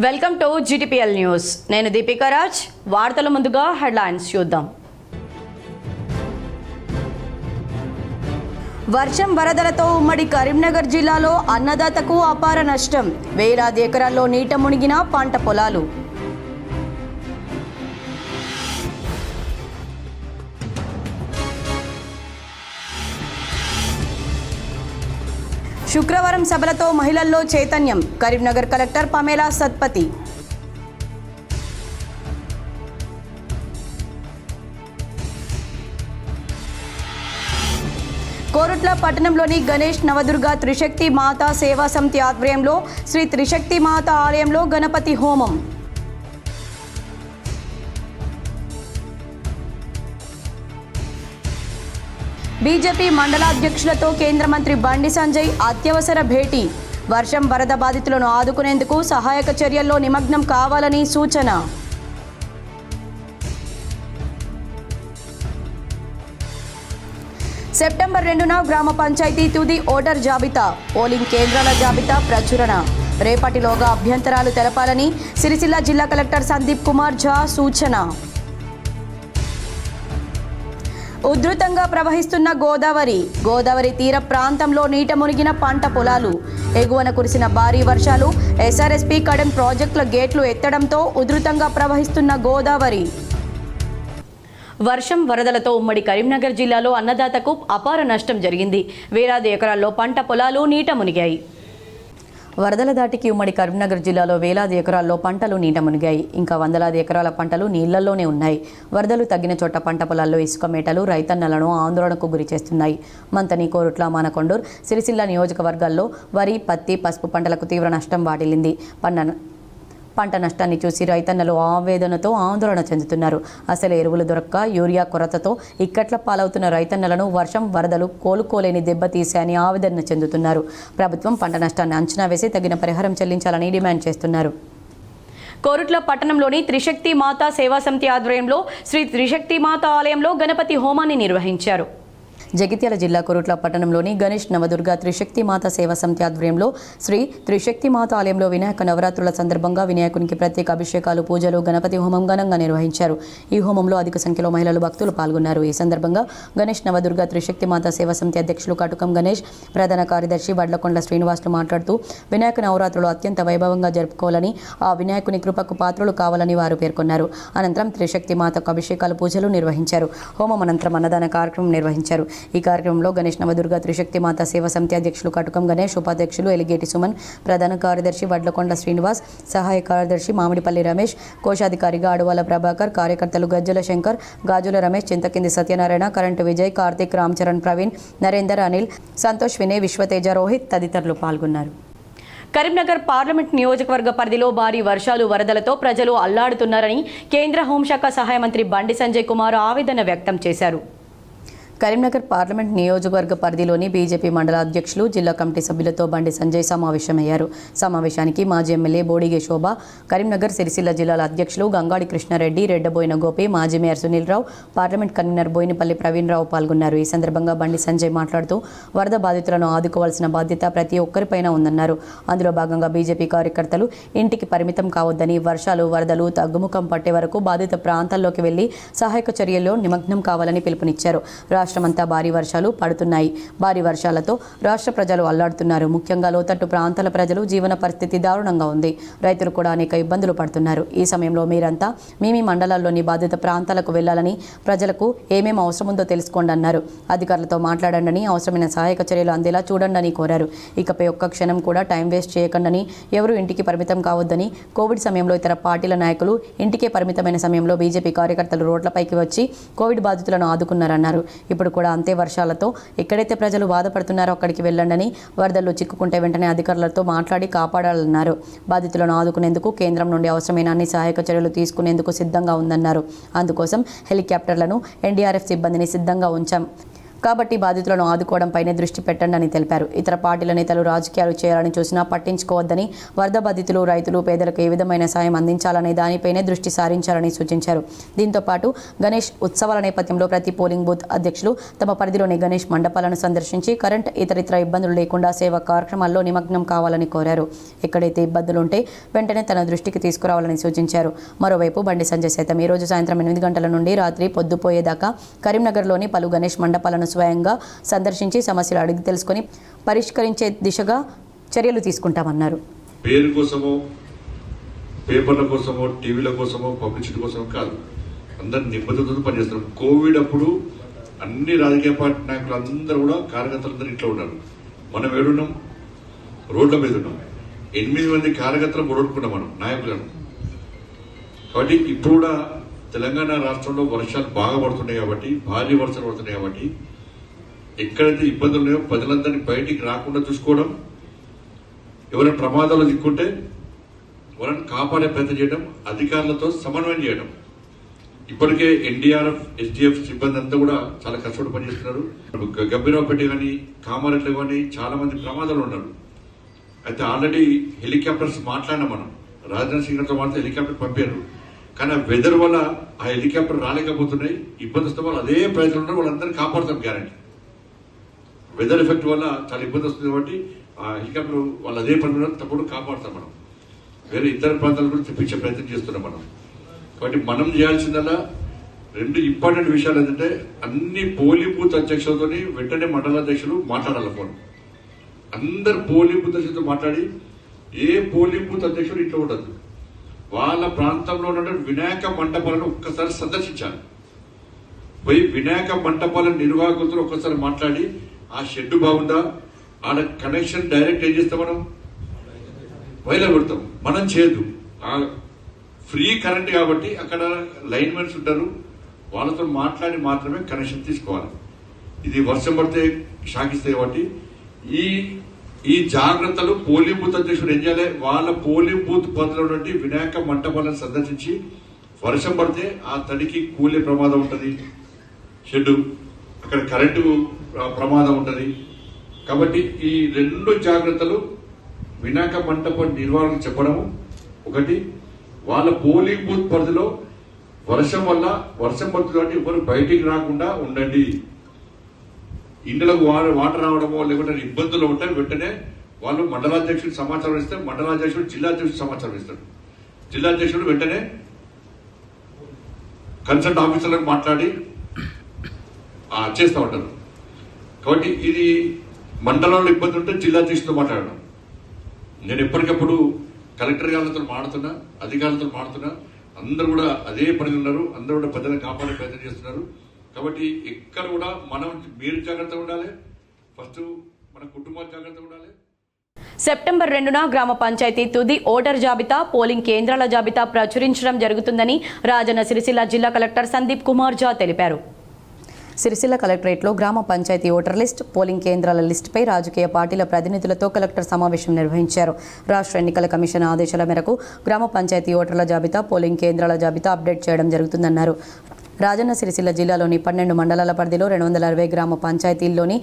Welcome to GTPL news. నేను దీపికా రాజ్. వార్తల ముందుగా హెడ్లైన్స్ చూద్దాం. వర్షం వరదలతో ఉమ్మడి కరీంనగర్ జిల్లాలో అన్నదాతకు అపార నష్టం. వేలాది ఎకరాల్లో నీట మునిగిన పంట పొలాలు. శుక్రవారం సభలతో మహిళల్లో చైతన్యం. కరీంనగర్ కలెక్టర్ పమేలా సత్పతి. కోరుట్ల పట్టణంలోని గణేష్ నవదుర్గ త్రిశక్తి మాతా సేవా సమితి ఆధ్వర్యంలో శ్రీ త్రిశక్తి మాత ఆలయంలో గణపతి హోమం. బీజేపీ మండలాధ్యక్షులతో కేంద్ర మంత్రి బండి సంజయ్ అత్యవసర భేటీ. వర్షం వరద బాధితులను ఆదుకునేందుకు సహాయక చర్యల్లో నిమగ్నం కావాలని సూచన. సెప్టెంబర్ 2న గ్రామ పంచాయతీ తుది ఓటర్ జాబితా. పోలింగ్ కేంద్రాల జాబితా ప్రచురణ. రేపటిలోగా అభ్యంతరాలు తెలపాలని సిరిసిల్ల జిల్లా కలెక్టర్ సందీప్ కుమార్ ఝా సూచన. ఉధృతంగా ప్రవహిస్తున్న గోదావరి తీర ప్రాంతంలో నీట మునిగిన పంట పొలాలు. ఎగువన కురిసిన భారీ వర్షాలు SRSP కడెం ప్రాజెక్టుల గేట్లు ఎత్తడంతో ఉధృతంగా ప్రవహిస్తున్న గోదావరి. వర్షం వరదలతో ఉమ్మడి కరీంనగర్ జిల్లాలో అన్నదాతకు అపార నష్టం జరిగింది. వేలాది ఎకరాల్లో పంట పొలాలు నీట మునిగాయి. వరదల దాటికి ఉమ్మడి కరీంనగర్ జిల్లాలో వేలాది ఎకరాల్లో పంటలు నీట మునిగాయి. ఇంకా వందలాది ఎకరాల పంటలు నీళ్లలోనే ఉన్నాయి. వరదలు తగ్గిన చోట పంట పొలాల్లో ఇసుక మేటలు రైతన్నలను ఆందోళనకు గురి చేస్తున్నాయి. మంతని, కోరుట్ల, మానకొండూర్, సిరిసిల్ల నియోజకవర్గాల్లో వరి, పత్తి, పసుపు పంటలకు తీవ్ర నష్టం వాటిల్లింది. పంట నష్టాన్ని చూసి రైతన్నలు ఆవేదనతో ఆందోళన చెందుతున్నారు. అసలు ఎరువులు దొరక్క యూరియా కొరతతో ఇక్కట్ల పాలవుతున్న రైతన్నలను వర్షం వరదలు కోలుకోలేని దెబ్బతీశాయని ఆవేదన చెందుతున్నారు. ప్రభుత్వం పంట నష్టాన్ని అంచనా వేసి తగిన పరిహారం చెల్లించాలని డిమాండ్ చేస్తున్నారు. కోరుట్ల పట్టణంలోని త్రిశక్తి మాతా సేవా సమితి ఆధ్వర్యంలో శ్రీ త్రిశక్తి మాతా ఆలయంలో గణపతి హోమాన్ని నిర్వహించారు. జగిత్యాల జిల్లా కోరుట్ల పట్టణంలోని గణేష్ నవదుర్గ త్రిశక్తి మాత సేవా సమితి ఆధ్వర్యంలో శ్రీ త్రిశక్తి మాత ఆలయంలో వినాయక నవరాత్రుల సందర్భంగా వినాయకునికి ప్రత్యేక అభిషేకాలు, పూజలు, గణపతి హోమం ఘనంగా నిర్వహించారు. ఈ హోమంలో అధిక సంఖ్యలో మహిళలు, భక్తులు పాల్గొన్నారు. ఈ సందర్భంగా గణేష్ నవదుర్గ త్రిశక్తి మాత సేవా సమితి అధ్యక్షులు కటుకం గణేష్, ప్రధాన కార్యదర్శి వడ్లకొండ శ్రీనివాసులు మాట్లాడుతూ వినాయక నవరాత్రులు అత్యంత వైభవంగా జరుపుకోవాలని, ఆ వినాయకుని కృపకు పాత్రలు కావాలని వారు పేర్కొన్నారు. అనంతరం త్రిశక్తి మాతకు అభిషేకాలు, పూజలు నిర్వహించారు. హోమం అనంతరం అన్నదాన కార్యక్రమం నిర్వహించారు. ఈ కార్యక్రమంలో గణేష్ నవదుర్గ త్రిశక్తి మాత సేవా సమితి అధ్యక్షులు కటుకం గణేష్, ఉపాధ్యక్షులు ఎలిగేటి సుమన్, ప్రధాన కార్యదర్శి వడ్లకొండ శ్రీనివాస్, సహాయ కార్యదర్శి మామిడిపల్లి రమేష్, కోశాధికారిగా అడవాల ప్రభాకర్, కార్యకర్తలు గజ్జల శంకర్, గాజుల రమేష్, చింతకింది సత్యనారాయణ, కరెంటు విజయ్, కార్తిక్, రామ్ చరణ్, ప్రవీణ్, నరేందర్, అనిల్, సంతోష్, వినయ్, విశ్వతేజ, రోహిత్ తదితరులు పాల్గొన్నారు. కరీంనగర్ పార్లమెంట్ నియోజకవర్గ పరిధిలో భారీ వర్షాలు, వరదలతో ప్రజలు అల్లాడుతున్నారని కేంద్ర హోంశాఖ సహాయ మంత్రి బండి సంజయ్ కుమార్ ఆవేదన వ్యక్తం చేశారు. కరీంనగర్ పార్లమెంట్ నియోజకవర్గ పరిధిలోని బీజేపీ మండల అధ్యక్షులు, జిల్లా కమిటీ సభ్యులతో బండి సంజయ్ సమావేశమయ్యారు. సమావేశానికి మాజీ ఎమ్మెల్యే బోడిగే శోభ, కరీంనగర్, సిరిసిల్ల జిల్లాల అధ్యక్షులు గంగాడి కృష్ణారెడ్డి, రెడ్డబోయిన గోపి, మాజీ mayor Sunil Rao, parliament convener Boinapalli Praveen Rao పాల్గొన్నారు. ఈ సందర్భంగా బండి సంజయ్ మాట్లాడుతూ వరద బాధితులను ఆదుకోవాల్సిన బాధ్యత ప్రతి ఒక్కరిపైన ఉందన్నారు. అందులో భాగంగా బీజేపీ కార్యకర్తలు ఇంటికి పరిమితం కావద్దని, వర్షాలు, వరదలు తగ్గుముఖం పట్టే వరకు బాధిత ప్రాంతాల్లోకి వెళ్లి సహాయక చర్యల్లో నిమగ్నం కావాలని పిలుపునిచ్చారు. రాష్ట్రమంతా భారీ వర్షాలు పడుతున్నాయి. భారీ వర్షాలతో రాష్ట్ర ప్రజలు అల్లాడుతున్నారు. ముఖ్యంగా లోతట్టు ప్రాంతాల ప్రజలు జీవన పరిస్థితి దారుణంగా ఉంది. రైతులు కూడా అనేక ఇబ్బందులు పడుతున్నారు. ఈ సమయంలో మీరంతా మీ మండలాల్లోని బాధిత ప్రాంతాలకు వెళ్లాలని, ప్రజలకు ఏమేం అవసరం ఉందో తెలుసుకోండి అన్నారు. అధికారులతో మాట్లాడండి, అవసరమైన సహాయక చర్యలు అందేలా చూడండి అని కోరారు. ఇకపై ఒక్క క్షణం కూడా టైం వేస్ట్ చేయకండి, ఎవరు ఇంటికి పరిమితం కావద్దని, కోవిడ్ సమయంలో ఇతర పార్టీల నాయకులు ఇంటికే పరిమితమైన సమయంలో బీజేపీ కార్యకర్తలు రోడ్లపైకి వచ్చి కోవిడ్ బాధితులను ఆదుకున్నారన్నారు. ఇప్పుడు కూడా అంతే వర్షాలతో ఎక్కడైతే ప్రజలు బాధపడుతున్నారో అక్కడికి వెళ్ళండి, వరదల్లో చిక్కుకుంటే వెంటనే అధికారులతో మాట్లాడి కాపాడాలన్నారు. బాధితులను ఆదుకునేందుకు కేంద్రం నుండి అవసరమైన అన్ని సహాయక చర్యలు తీసుకునేందుకు సిద్ధంగా ఉందన్నారు. అందుకోసం హెలికాప్టర్లను, NDRF సిబ్బందిని సిద్ధంగా ఉంచాం. కాబట్టి బాధితులను ఆదుకోవడంపైనే దృష్టి పెట్టండి అని తెలిపారు. ఇతర పార్టీల నేతలు రాజకీయాలు చేయాలని చూసినా పట్టించుకోవద్దని, వరద బాధితులు, రైతులు, పేదలకు ఏ విధమైన సాయం అందించాలనే దానిపైనే దృష్టి సారించాలని సూచించారు. దీంతో పాటు గణేష్ ఉత్సవాల నేపథ్యంలో ప్రతి పోలింగ్ బూత్ అధ్యక్షులు తమ పరిధిలోని గణేష్ మండపాలను సందర్శించి కరెంట్ ఇతరితర ఇబ్బందులు లేకుండా సేవా కార్యక్రమాల్లో నిమగ్నం కావాలని కోరారు. ఎక్కడైతే ఇబ్బందులుంటే వెంటనే తన దృష్టికి తీసుకురావాలని సూచించారు. మరోవైపు బండి సంజయ్ సైతం ఈ రోజు సాయంత్రం 8 గంటల నుండి రాత్రి పొద్దుపోయేదాకా కరీంనగర్లోని పలు గణేష్ మండపాలను స్వయంగా సందర్శించి సమస్యలు అడిగి తెలుసుకొని పరిష్కరించే దిశగా చర్యలు తీసుకుంటామన్నారు. పేరు కోసమో, పేపర్ల కోసమో, టీవీల కోసమో, పబ్లిసిటీ కోసమో కాదు, అందరు నిబద్ధతతో పనిచేస్తారు. కోవిడ్ అప్పుడు అన్ని రాజకీయ పార్టీ నాయకులు అందరూ కూడా కార్యకర్తలందరూ ఇంట్లో ఉన్నారు. మనం ఏడున్నాం, రోడ్ల మీద ఉన్నాం. 8 మంది కార్యకర్తలు పొడగొట్టుకున్నాం మనం నాయకులను. కాబట్టి ఇప్పుడు కూడా తెలంగాణ రాష్ట్రంలో వర్షాలు బాగా పడుతున్నాయి కాబట్టి, భారీ వర్షాలు పడుతున్నాయి కాబట్టి ఎక్కడైతే ఇబ్బందులు ఉన్నాయో ప్రజలందరినీ బయటికి రాకుండా చూసుకోవడం, ఎవరైనా ప్రమాదాలు దిక్కుంటే వాళ్ళని కాపాడే ప్రయత్నం చేయడం, అధికారులతో సమన్వయం చేయడం. ఇప్పటికే ఎన్డీఆర్ఎఫ్, ఎస్డీఎఫ్ సిబ్బంది అంతా కూడా చాలా కష్టపడి పనిచేస్తున్నారు. గంభీరావుపేట కానీ, కామారెడ్డి కానీ చాలా మంది ప్రమాదాలు ఉన్నారు. అయితే ఆల్రెడీ హెలికాప్టర్స్ మాట్లాడినా మనం రాజనాథ్ సింగ్ గారితో మాట్లాడి హెలికాప్టర్ పంపారు. కానీ ఆ వెదర్ వల్ల ఆ హెలికాప్టర్ రాలేకపోతున్నాయి. ఇబ్బంది వస్తే వాళ్ళు అదే ప్రయత్నం ఉన్నారు, వాళ్ళందరినీ కాపాడుతాం గ్యారంటీ. వెదర్ ఎఫెక్ట్ వల్ల చాలా ఇబ్బంది వస్తుంది కాబట్టి ఆ హెలికాప్టర్ వాళ్ళు అదే పని తప్పుడు కాపాడుతాం మనం. వేరే ఇతర ప్రాంతాల గురించి తెప్పించే ప్రయత్నం చేస్తున్నాం మనం. కాబట్టి మనం చేయాల్సిందల్లా 2 ఇంపార్టెంట్ విషయాలు ఏంటంటే, అన్ని పోలింగ్ బూత్ అధ్యక్షులతో వెంటనే మండలాధ్యక్షులు మాట్లాడాలి. ఫోన్ అందరు పోలింగ్ బూత్ అధ్యక్షులతో మాట్లాడి, ఏ పోలింగ్ బూత్ అధ్యక్షుడు ఇంట్లో ఉండదు, వాళ్ళ ప్రాంతంలో ఉన్న వినాయక మంటపాలను ఒక్కసారి సందర్శించాలి. పోయి వినాయక మంటపాల నిర్వాహకులతో ఒక్కసారి మాట్లాడి, ఆ షెడ్ బాగుందా, ఆడ కనెక్షన్ డైరెక్ట్ ఏం చేస్తాం మనం, వైర్లు పెడతాం. మనం చేయదు, ఫ్రీ కరెంట్ కాబట్టి అక్కడ లైన్మెన్స్ ఉంటారు, వాళ్ళతో మాట్లాడి మాత్రమే కనెక్షన్ తీసుకోవాలి. ఇది వర్షం పడితే షాకిస్తాయి కాబట్టి ఈ జాగ్రత్తలు పోలింగ్ బూత్ అధ్యక్షుడు ఏం చేయాలి, వాళ్ళ పోలింగ్ బూత్ పరిధిలో నుండి వినాయక మంటపాలను సందర్శించి, వర్షం పడితే ఆ తడికి కూలే ప్రమాదం ఉంటుంది, షెడ్ అక్కడ కరెంటు ప్రమాదం ఉంటుంది. కాబట్టి ఈ 2 జాగ్రత్తలు వినాయక మంటప నిర్వహణకు చెప్పడము ఒకటి. వాళ్ళ పోలింగ్ బూత్ పరిధిలో వర్షం పడుతుంది కాబట్టి ఎవరు బయటికి రాకుండా ఉండండి. ఇండ్లకు వాటర్ రావడమో లేకుంటే ఇబ్బందులు ఉంటాయి, వెంటనే వాళ్ళు మండలాధ్యక్షుడు సమాచారం ఇస్తారు, మండలాధ్యక్షుడు జిల్లాధ్యక్షుడు సమాచారం ఇస్తాడు. జిల్లాధ్యక్షుడు వెంటనే కన్సల్ట్ ఆఫీసర్లకు మాట్లాడి చేస్తూ ఉంటారు. కాబట్టి ఇది మండలంలో ఇబ్బంది ఉంటే జిల్లాధ్యక్షుడితో మాట్లాడడం. నేను ఎప్పటికప్పుడు కలెక్టర్ గారితో మాడుతున్నా, అధికారులతో మాడుతున్నా, అందరూ కూడా అదే పని ఉన్నారు, అందరూ కూడా ప్రజలను కాపాడే ప్రయత్నం చేస్తున్నారు. కాబట్టి ఎక్కడ కూడా మనం మీరు జాగ్రత్తగా ఉండాలి, ఫస్ట్ మన కుటుంబాలు జాగ్రత్తగా ఉండాలి. సెప్టెంబర్ 2న గ్రామ పంచాయతీ తుది ఓటర్ జాబితా, పోలింగ్ కేంద్రాల జాబితా ప్రచురించడం జరుగుతుందని రాజన్న సిరిసిల్ల జిల్లా కలెక్టర్ సందీప్ కుమార్ ఝా తెలిపారు. సిరిసిల్ల కలెక్టరేట్లో గ్రామ పంచాయతీ ఓటర్ లిస్ట్, పోలింగ్ కేంద్రాల లిస్టుపై రాజకీయ పార్టీల ప్రతినిధులతో కలెక్టర్ సమావేశం నిర్వహించారు. రాష్ట్ర ఎన్నికల కమిషన్ ఆదేశాల మేరకు గ్రామ పంచాయతీ ఓటర్ల జాబితా, పోలింగ్ కేంద్రాల జాబితా అప్డేట్ చేయడం జరుగుతుందన్నారు. రాజన్న సిరిసిల్ల జిల్లాలోని 12 మండలాల పరిధిలో 260 గ్రామ పంచాయతీల్లోని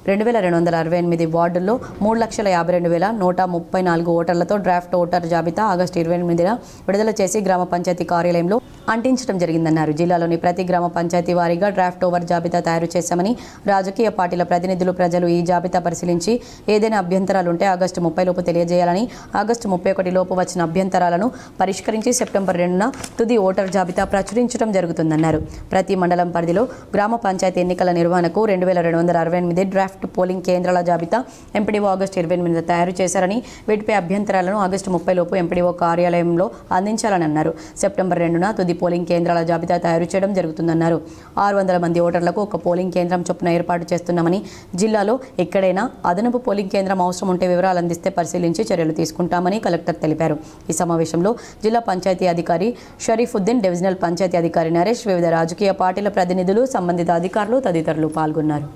2268 వార్డుల్లో 3,52,134 ఓటర్లతో డ్రాఫ్ట్ ఓటర్ జాబితా ఆగస్టు 28న విడుదల చేసి గ్రామ పంచాయతీ కార్యాలయంలో అంటించడం జరిగిందన్నారు. జిల్లాలోని ప్రతి గ్రామ పంచాయతీ వారీగా డ్రాఫ్ట్ ఓవర్ జాబితా తయారు చేశామని, రాజకీయ పార్టీల ప్రతినిధులు, ప్రజలు ఈ జాబితా పరిశీలించి ఏదైనా అభ్యంతరాలు ఉంటే ఆగస్టు 30 లోపు తెలియజేయాలని, ఆగస్టు 31 లోపు వచ్చిన అభ్యంతరాలను పరిష్కరించి సెప్టెంబర్ 2న తుది ఓటర్ జాబితా ప్రచురించడం జరుగుతుందన్నారు. ప్రతి మండలం పరిధిలో గ్రామ పంచాయతీ ఎన్నికల నిర్వహణకు 2268 డ్రాఫ్ట్ పోలింగ్ కేంద్రాల జాబితా ఎంపీడీఓ ఆగస్టు 28న తయారు చేశారని, వీటిపై అభ్యంతరాలను ఆగస్టు 30 లోపు ఎంపీడీఓ కార్యాలయంలో అందించాలని అన్నారు. సెప్టెంబర్ 2న తుది పోలింగ్ కేంద్రాల జాబితా తయారు చేయడం జరుగుతుందన్నారు. 600 మంది ఓటర్లకు ఒక పోలింగ్ కేంద్రం చొప్పున ఏర్పాటు చేస్తున్నామని, జిల్లాలో ఎక్కడైనా అదనపు పోలింగ్ కేంద్రం అవసరం ఉంటే వివరాలు అందిస్తే పరిశీలించి చర్యలు తీసుకుంటామని కలెక్టర్ తెలిపారు. ఈ సమావేశంలో జిల్లా పంచాయతీ అధికారి షరీఫుద్దీన్, డివిజనల్ పంచాయతీ అధికారి నరేష్, వివిధ రాజకీయ పార్టీల ప్రతినిధులు, సంబంధిత అధికారులు తదితరులు పాల్గొన్నారు.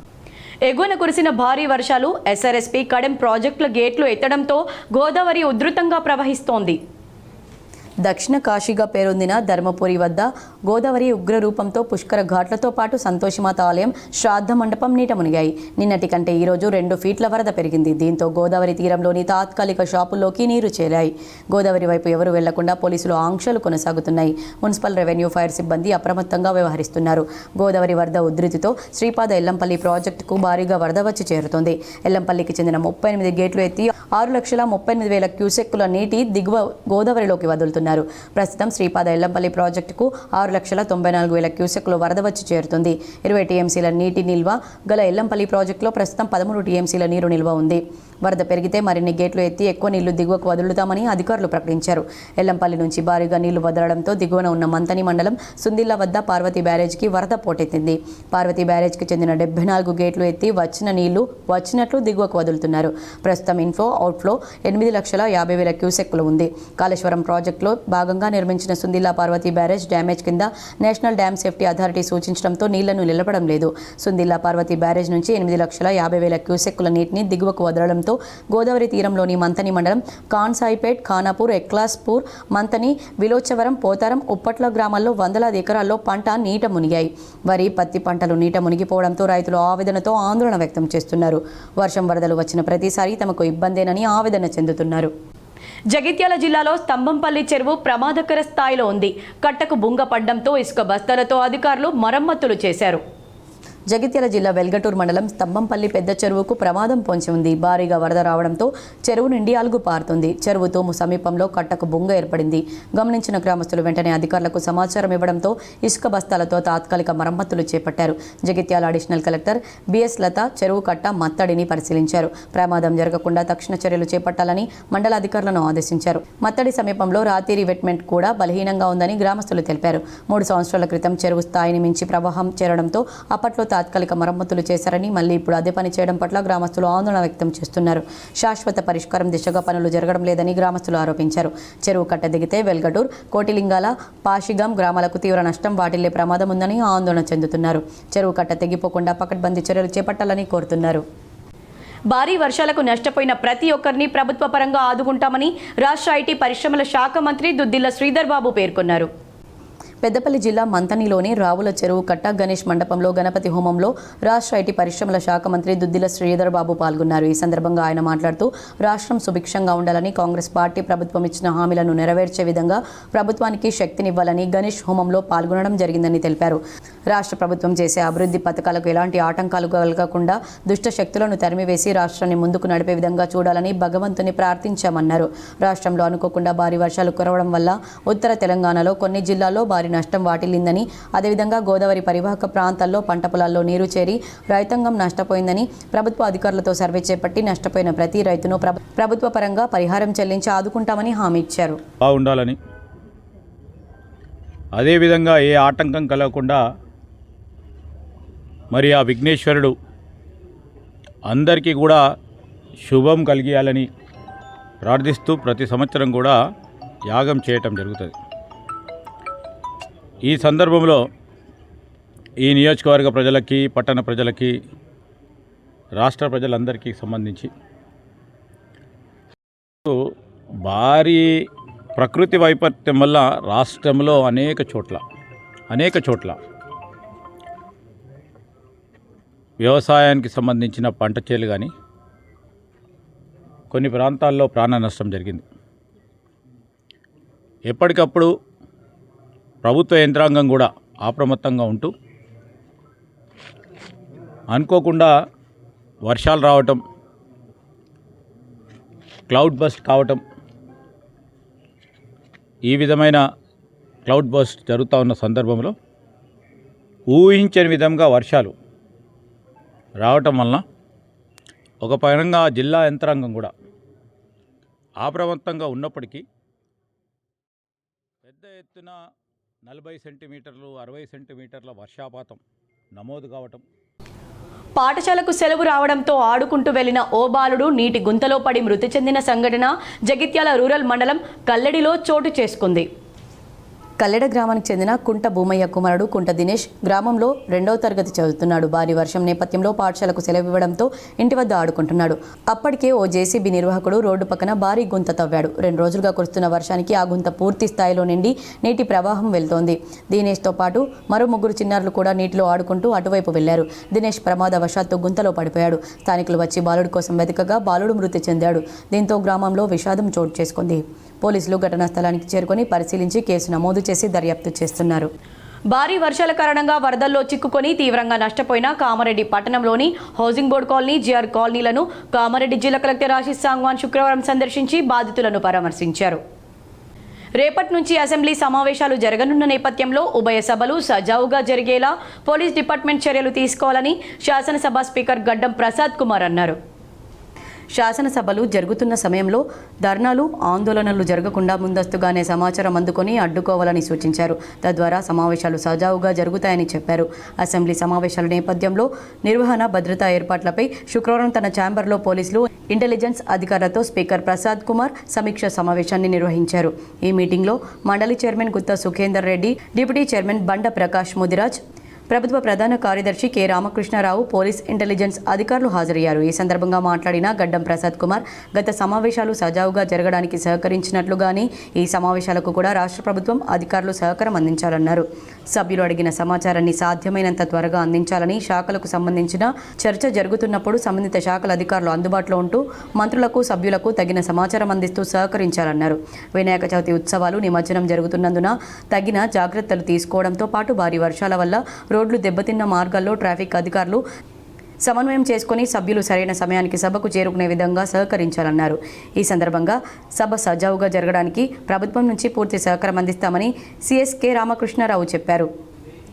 ఎగువన కురిసిన భారీ వర్షాలు ఎస్ఆర్ఎస్పీ కడెం ప్రాజెక్టుల గేట్లు ఎత్తడంతో గోదావరి ఉధృతంగా ప్రవహిస్తోంది. దక్షిణ కాశీగా పేరొందిన ధర్మపురి వద్ద గోదావరి ఉగ్రరూపంతో పుష్కర ఘాట్లతో పాటు సంతోషిమాత ఆలయం శ్రాద్ధ మండపం నీట మునిగాయి. నిన్నటి కంటే ఈరోజు 2 ఫీట్ల వరద పెరిగింది. దీంతో గోదావరి తీరంలోని తాత్కాలిక షాపుల్లోకి నీరు చేరాయి. గోదావరి వైపు ఎవరు వెళ్లకుండా పోలీసులు ఆంక్షలు కొనసాగుతున్నాయి. మున్సిపల్ రెవెన్యూ ఫైర్ సిబ్బంది అప్రమత్తంగా వ్యవహరిస్తున్నారు. గోదావరి వరద ఉధృతితో శ్రీపాద ఎల్లంపల్లి ప్రాజెక్టుకు భారీగా వరద వచ్చి చేరుతోంది. ఎల్లంపల్లికి చెందిన 38 గేట్లు ఎత్తి 6,38,000 క్యూసెక్కుల నీటి దిగువ గోదావరిలోకి వదులుతున్నారు. ప్రస్తుతం శ్రీపాద ఎల్లంపల్లి ప్రాజెక్టుకు 6,94,000 క్యూసెక్కులు వరద వచ్చి చేరుతుంది. 20 టీఎంసీల నీటి నిల్వ గల ఎల్లంపల్లి ప్రాజెక్టులో ప్రస్తుతం 13 టీఎంసీల నీరు నిల్వ ఉంది. వరద పెరిగితే మరిన్ని గేట్లు ఎత్తి ఎక్కువ నీళ్లు దిగువకు వదులుతామని అధికారులు ప్రకటించారు. ఎల్లంపల్లి నుంచి భారీగా నీళ్లు వదలడంతో దిగువన ఉన్న మంతని మండలం సుందిల్ల వద్ద పార్వతీ బ్యారేజ్కి వరద పోటెత్తింది. పార్వతీ బ్యారేజ్కి చెందిన 74 గేట్లు ఎత్తి వచ్చిన నీళ్లు వచ్చినట్లు దిగువకు వదులుతున్నారు. ప్రస్తుతం ఇన్ఫ్లో అవుట్ఫ్లో 8,50,000 క్యూసెక్కులు ఉంది. కాళేశ్వరం ప్రాజెక్టులో భాగంగా నిర్మించిన సుందిల్లా పార్వతీ బ్యారేజ్ డ్యామేజ్ కింద నేషనల్ డ్యామ్ సేఫ్టీ అథారిటీ సూచించడంతో నీళ్లను నిలపడం లేదు. సుందిల్లా పార్వతీ బ్యారేజ్ నుంచి 8,50,000 క్యూసెక్కుల నీటిని దిగువకు వదలడంతో గోదావరి తీరంలోని మంతని మండలం కాన్సాయిపేట్, ఖానాపూర్, ఎక్లాస్పూర్, మంతని, విలోచవరం, పోతారం, ఉప్పట్ల గ్రామాల్లో వందలాది ఎకరాల్లో పంట నీట మునిగాయి. వరి, పత్తి పంటలు నీట మునిగిపోవడంతో రైతులు ఆవేదనతో ఆందోళన వ్యక్తం చేస్తున్నారు. వర్షం వరదలు వచ్చిన ప్రతిసారి తమకు ఇబ్బందేనని ఆవేదన చెందుతున్నారు. జగిత్యాల జిల్లాలో స్తంభంపల్లి చెరువు ప్రమాదకర స్థాయిలో ఉంది. కట్టకు బుంగ పడ్డంతో ఇసుక బస్తాలతో అధికారులు మరమ్మతులు చేశారు. జగిత్యాల జిల్లా వెల్గటూర్ మండలం స్తంభంపల్లి పెద్ద చెరువుకు ప్రమాదం పొంచి ఉంది. భారీగా వరద రావడంతో చెరువు నుండి అలుగు పారుతుంది. చెరువు తూము సమీపంలో కట్టకు బొంగ ఏర్పడింది. గమనించిన గ్రామస్తులు వెంటనే అధికారులకు సమాచారం ఇవ్వడంతో ఇసుక బస్తాలతో తాత్కాలిక మరమ్మతులు చేపట్టారు. జగిత్యాల అడిషనల్ కలెక్టర్ బిఎస్ లత చెరువు కట్ట మత్తడిని పరిశీలించారు. ప్రమాదం జరగకుండా తక్షణ చర్యలు చేపట్టాలని మండల అధికారులను ఆదేశించారు. మత్తడి సమీపంలో రాతి రివెట్మెంట్ కూడా బలహీనంగా ఉందని గ్రామస్తులు తెలిపారు. 3 సంవత్సరాల క్రితం చెరువు స్థాయిని మించి ప్రవాహం చేరడంతో అప్పట్లో తాత్కాలిక మరమ్మతులు చేశారని, మళ్లీ ఇప్పుడు అదే పని చేయడం పట్ల గ్రామస్తులు ఆందోళన వ్యక్తం చేస్తున్నారు. శాశ్వత పరిష్కారం దిశగా పనులు జరగడం లేదని గ్రామస్తులు ఆరోపించారు. చెరువు కట్ట దిగితే వెల్గటూర్, కోటిలింగాల, పాషిగాం గ్రామాలకు తీవ్ర నష్టం వాటిల్లే ప్రమాదం ఉందని ఆందోళన చెందుతున్నారు. చెరువు కట్ట తెగిపోకుండా పకడ్బందీ చర్యలు చేపట్టాలని కోరుతున్నారు. భారీ వర్షాలకు నష్టపోయిన ప్రతి ఒక్కరిని ప్రభుత్వ పరంగా ఆదుకుంటామని రాష్ట్ర ఐటీ పరిశ్రమల శాఖ మంత్రి దుద్దిల్ల శ్రీధర్ బాబు పేర్కొన్నారు. పెద్దపల్లి జిల్లా మంతనిలోని రావుల చెరువు కట్ట గణేష్ మండపంలో గణపతి హోమంలో రాష్ట్ర ఐటీ పరిశ్రమల శాఖ మంత్రి దుద్దిల శ్రీధర్ బాబు పాల్గొన్నారు. ఈ సందర్భంగా ఆయన మాట్లాడుతూ రాష్ట్రం సుభిక్షంగా ఉండాలని, కాంగ్రెస్ పార్టీ ప్రభుత్వం ఇచ్చిన హామీలను నెరవేర్చే విధంగా ప్రభుత్వానికి శక్తినివ్వాలని గణేష్ హోమంలో పాల్గొనడం జరిగిందని తెలిపారు. రాష్ట్ర ప్రభుత్వం చేసే అభివృద్ధి పథకాలకు ఎలాంటి ఆటంకాలు కలగకుండా దుష్ట శక్తులను తరిమివేసి రాష్ట్రాన్ని ముందుకు నడిపే విధంగా చూడాలని భగవంతుని ప్రార్థించామన్నారు. రాష్ట్రంలో అనుకోకుండా భారీ వర్షాలు కురవడం వల్ల ఉత్తర తెలంగాణలో కొన్ని జిల్లాల్లో భారీ నష్టం వాటిల్లిందని, అదేవిధంగా గోదావరి పరివాహక ప్రాంతాల్లో పంట పొలాల్లో నీరు చేరి రైతాంగం నష్టపోయిందని, ప్రభుత్వ అధికారులతో సర్వే చేపట్టి నష్టపోయిన ప్రతి రైతును ప్రభుత్వ పరంగా పరిహారం చెల్లించి ఆదుకుంటామని హామీ ఇచ్చారు. బాగుండాలని, అదేవిధంగా ఏ ఆటంకం కలగకుండా మరి ఆ విఘ్నేశ్వరుడు అందరికీ కూడా శుభం కలిగియాలని ప్రార్థిస్తూ ప్రతి సంవత్సరం కూడా యాగం చేయటం జరుగుతుంది. ఈ సందర్భంలో ఈ నియోజకవర్గ ప్రజలకి, పట్టణ ప్రజలకి, రాష్ట్ర ప్రజలందరికీ సంబంధించి భారీ ప్రకృతి వైపరీత్యం వల్ల రాష్ట్రంలో అనేక చోట్ల వ్యవసాయానికి సంబంధించిన పంట చేలు కానీ కొన్ని ప్రాంతాల్లో ప్రాణ నష్టం జరిగింది. ఎప్పటికప్పుడు ప్రభుత్వ యంత్రాంగం కూడా అప్రమత్తంగా ఉంటూ అనుకోకుండా వర్షాలు రావటం, క్లౌడ్ బస్ట్ కావటం, ఈ విధమైన క్లౌడ్ బస్ట్ జరుగుతూ ఉన్న సందర్భంలో ఊహించని విధంగా వర్షాలు రావటం వలన ఒక పరంగా జిల్లా యంత్రాంగం కూడా అప్రమత్తంగా ఉన్నప్పటికీ పెద్ద ఎత్తున 40 సెంటీమీటర్లు 60 సెంటీమీటర్ల వర్షపాతం నమోదు కావటం, పాఠశాలకు సెలవు రావడంతో ఆడుకుంటూ వెళ్లిన ఓ బాలుడు నీటి గుంతలో పడి మృతి చెందిన సంఘటన జగిత్యాల రూరల్ మండలం కల్లెడిలో చోటు చేసుకుంది. కల్లెడ గ్రామానికి చెందిన కుంట భూమయ్య కుమారుడు కుంట దినేష్ గ్రామంలో 2వ తరగతి చదువుతున్నాడు. భారీ వర్షం నేపథ్యంలో పాఠశాలకు సెలవు ఇవ్వడంతో ఇంటి వద్ద ఆడుకుంటున్నాడు. అప్పటికే ఓ జేసీబీ నిర్వాహకుడు రోడ్డు పక్కన భారీ గుంత తవ్వాడు. 2 రోజులుగా కురుస్తున్న వర్షానికి ఆ గుంత పూర్తి స్థాయిలో నిండి నీటి ప్రవాహం వెళ్తోంది. దినేష్తో పాటు మరో 3 చిన్నారులు కూడా నీటిలో ఆడుకుంటూ అటువైపు వెళ్లారు. దినేష్ ప్రమాదవశాత్తు గుంతలో పడిపోయాడు. స్థానికులు వచ్చి బాలుడి కోసం వెతకగా బాలుడు మృతి చెందాడు. దీంతో గ్రామంలో విషాదం చోటు చేసుకుంది. పోలీసులు ఘటనా స్థలానికి చేరుకొని పరిశీలించి కేసు నమోదు చేసి దర్యాప్తు చేస్తున్నారు. భారీ వర్షాల కారణంగా వరదల్లో చిక్కుకొని తీవ్రంగా నష్టపోయిన కామారెడ్డి పట్టణంలోని హౌసింగ్ బోర్డు కాలనీ, జిఆర్ కాలనీలను కామారెడ్డి జిల్లా కలెక్టర్ ఆశీష్ సాంగ్వాన్ శుక్రవారం సందర్శించి బాధితులను పరామర్శించారు. రేపటి నుంచి అసెంబ్లీ సమావేశాలు జరగనున్న నేపథ్యంలో ఉభయ సభలు సజావుగా జరిగేలా పోలీస్ డిపార్ట్మెంట్ చర్యలు తీసుకోవాలని శాసనసభ స్పీకర్ గడ్డం ప్రసాద్ కుమార్ అన్నారు. శాసనసభలు జరుగుతున్న సమయంలో ధర్నాలు, ఆందోళనలు జరగకుండా ముందస్తుగానే సమాచారం అందుకొని అడ్డుకోవాలని సూచించారు. తద్వారా సమావేశాలు సజావుగా జరుగుతాయని చెప్పారు. అసెంబ్లీ సమావేశాల నేపథ్యంలో నిర్వహణ, భద్రతా ఏర్పాట్లపై శుక్రవారం తన ఛాంబర్లో పోలీసులు, ఇంటెలిజెన్స్ అధికారులతో స్పీకర్ ప్రసాద్ కుమార్ సమీక్ష సమావేశాన్ని నిర్వహించారు. ఈ మీటింగ్లో మండలి chairman Gutha Sukhender Reddy, deputy chairman Banda Prakash Mudiraj, ప్రభుత్వ ప్రధాన కార్యదర్శి కె రామకృష్ణారావు, పోలీస్, ఇంటెలిజెన్స్ అధికారులు హాజరయ్యారు. ఈ సందర్భంగా మాట్లాడిన గడ్డం ప్రసాద్ కుమార్ గత సమావేశాలు సజావుగా జరగడానికి సహకరించినట్లుగానే ఈ సమావేశాలకు కూడా రాష్ట్ర ప్రభుత్వం అధికారులు సహకారం అందించాలన్నారు. సభ్యులు అడిగిన సమాచారాన్ని సాధ్యమైనంత త్వరగా అందించాలని, శాఖలకు సంబంధించిన చర్చ జరుగుతున్నప్పుడు సంబంధిత శాఖల అధికారులు అందుబాటులో ఉంటూ మంత్రులకు, సభ్యులకు తగిన సమాచారం అందిస్తూ సహకరించాలన్నారు. వినాయక చవితి ఉత్సవాలు, నిమజ్జనం జరుగుతున్నందున తగిన జాగ్రత్తలు తీసుకోవడంతో పాటు భారీ వర్షాల వల్ల రోడ్లు దెబ్బతిన్న మార్గాల్లో ట్రాఫిక్ అధికారులు సమన్వయం చేసుకుని సభ్యులు సరైన సమయానికి సభకు చేరుకునే విధంగా సహకరించాలన్నారు. ఈ సందర్భంగా సభ సజావుగా జరగడానికి ప్రభుత్వం నుంచి పూర్తి సహకారం అందిస్తామని సిఎస్ కె రామకృష్ణారావు చెప్పారు.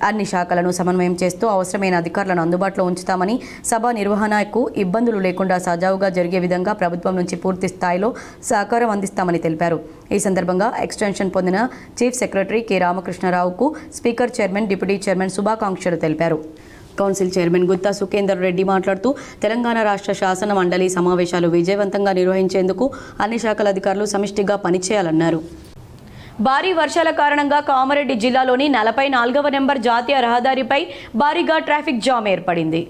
అన్ని శాఖలను సమన్వయం చేస్తూ అవసరమైన అధికారులను అందుబాటులో ఉంచుతామని, సభ నిర్వహణకు ఇబ్బందులు లేకుండా సజావుగా జరిగే విధంగా ప్రభుత్వం నుంచి పూర్తి స్థాయిలో సహకారం అందిస్తామని తెలిపారు. ఈ సందర్భంగా ఎక్స్టెన్షన్ పొందిన చీఫ్ సెక్రటరీ కె రామకృష్ణారావుకు స్పీకర్, చైర్మన్, డిప్యూటీ చైర్మన్ శుభాకాంక్షలు తెలిపారు. కౌన్సిల్ చైర్మన్ గుత్తా సుఖేందర్ రెడ్డి మాట్లాడుతూ తెలంగాణ రాష్ట్ర శాసన మండలి సమావేశాలు విజయవంతంగా నిర్వహించేందుకు అన్ని శాఖల అధికారులు సమిష్టిగా పనిచేయాలన్నారు. భారీ వర్షాల కారణంగా కామారెడ్డి జిల్లాలోని 44వ నెంబర్ జాతీయ రహదారిపై భారీగా ట్రాఫిక్ జామ్ ఏర్పడింది.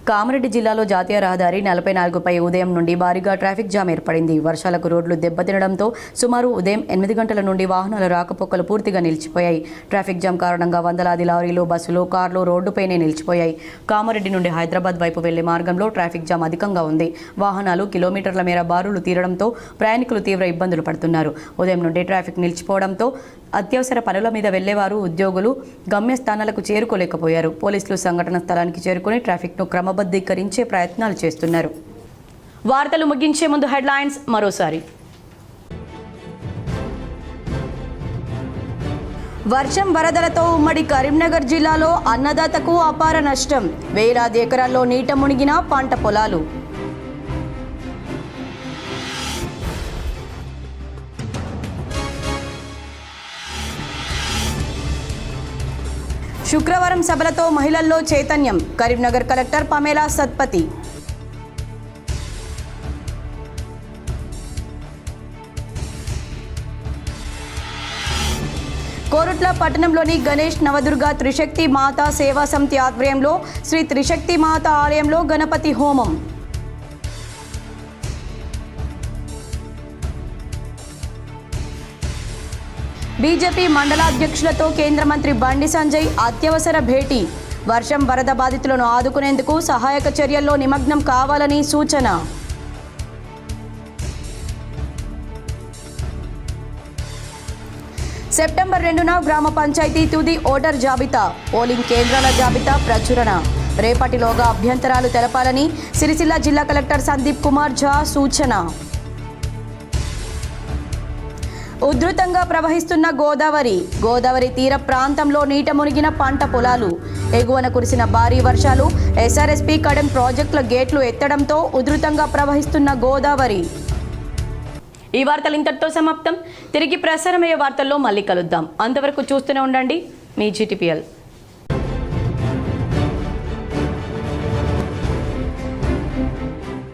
కామారెడ్డి జిల్లాలో జాతీయ రహదారి 44పై ఉదయం నుండి భారీగా ట్రాఫిక్ జామ్ ఏర్పడింది. వర్షాలకు రోడ్లు దెబ్బతినడంతో సుమారు ఉదయం 8 గంటల నుండి వాహనాల రాకపోకలు పూర్తిగా నిలిచిపోయాయి. ట్రాఫిక్ జామ్ కారణంగా వందలాది లారీలు, బస్సులు, కార్లు రోడ్డుపైనే నిలిచిపోయాయి. కామారెడ్డి నుండి హైదరాబాద్ వైపు వెళ్లే మార్గంలో ట్రాఫిక్ జామ్ అధికంగా ఉంది. వాహనాలు కిలోమీటర్ల మేర బారులు తీరడంతో ప్రయాణికులు తీవ్ర ఇబ్బందులు పడుతున్నారు. ఉదయం నుండి ట్రాఫిక్ నిలిచిపోవడంతో అత్యవసర పనుల మీద వెళ్లేవారు, ఉద్యోగులు గమ్యస్థానాలకు చేరుకోలేకపోయారు. పోలీసులు సంఘటన స్థలానికి చేరుకుని ట్రాఫిక్ను క్రమబద్ధీకరించే ప్రయత్నాలు చేస్తున్నారు. వార్తలు ముగించే ముందు హెడ్లైన్స్ మరోసారి. వర్షం, వరదలతో ఉమ్మడి కరీంనగర్ జిల్లాలో అన్నదాతకు అపార నష్టం. వేలాది ఎకరాల్లో నీట మునిగిన పంట పొలాలు. శుక్రవారం సభలతో మహిళల్లో చైతన్యం. కరీంనగర్ కలెక్టర్ పమేలా సత్పతి. కోరుట్ల పట్టణంలోని గణేష్ నవదుర్గ త్రిశక్తి మాతా సేవా సమితి ఆధ్వర్యంలో శ్రీ త్రిశక్తి మాత ఆలయంలో గణపతి హోమం. బీజేపీ మండలాధ్యక్షులతో కేంద్ర మంత్రి బండి సంజయ్ అత్యవసర భేటీ. వర్షం, వరద బాధితులను ఆదుకునేందుకు సహాయక చర్యల్లో నిమగ్నం కావాలని సూచన. సెప్టెంబర్ 2న గ్రామ పంచాయతీ తుది ఓటర్ జాబితా, పోలింగ్ కేంద్రాల జాబితా ప్రచురణ. రేపటిలోగా అభ్యంతరాలు తెలపాలని సిరిసిల్ల జిల్లా కలెక్టర్ సందీప్ కుమార్ ఝా సూచన. ఉధృతంగా ప్రవహిస్తున్న గోదావరి తీర ప్రాంతంలో నీట మునిగిన పంట పొలాలు. ఎగువన కురిసిన భారీ వర్షాలు, ఎస్ఆర్ఎస్పీ కడెం ప్రాజెక్టుల గేట్లు ఎత్తడంతో ఉధృతంగా ప్రవహిస్తున్న గోదావరి. ఈ వార్తలు ఇంతటితో సమాప్తం. తిరిగి ప్రసారమయ్యే వార్తల్లో మళ్ళీ కలుద్దాం. అంతవరకు చూస్తూనే ఉండండి మీ GTPL.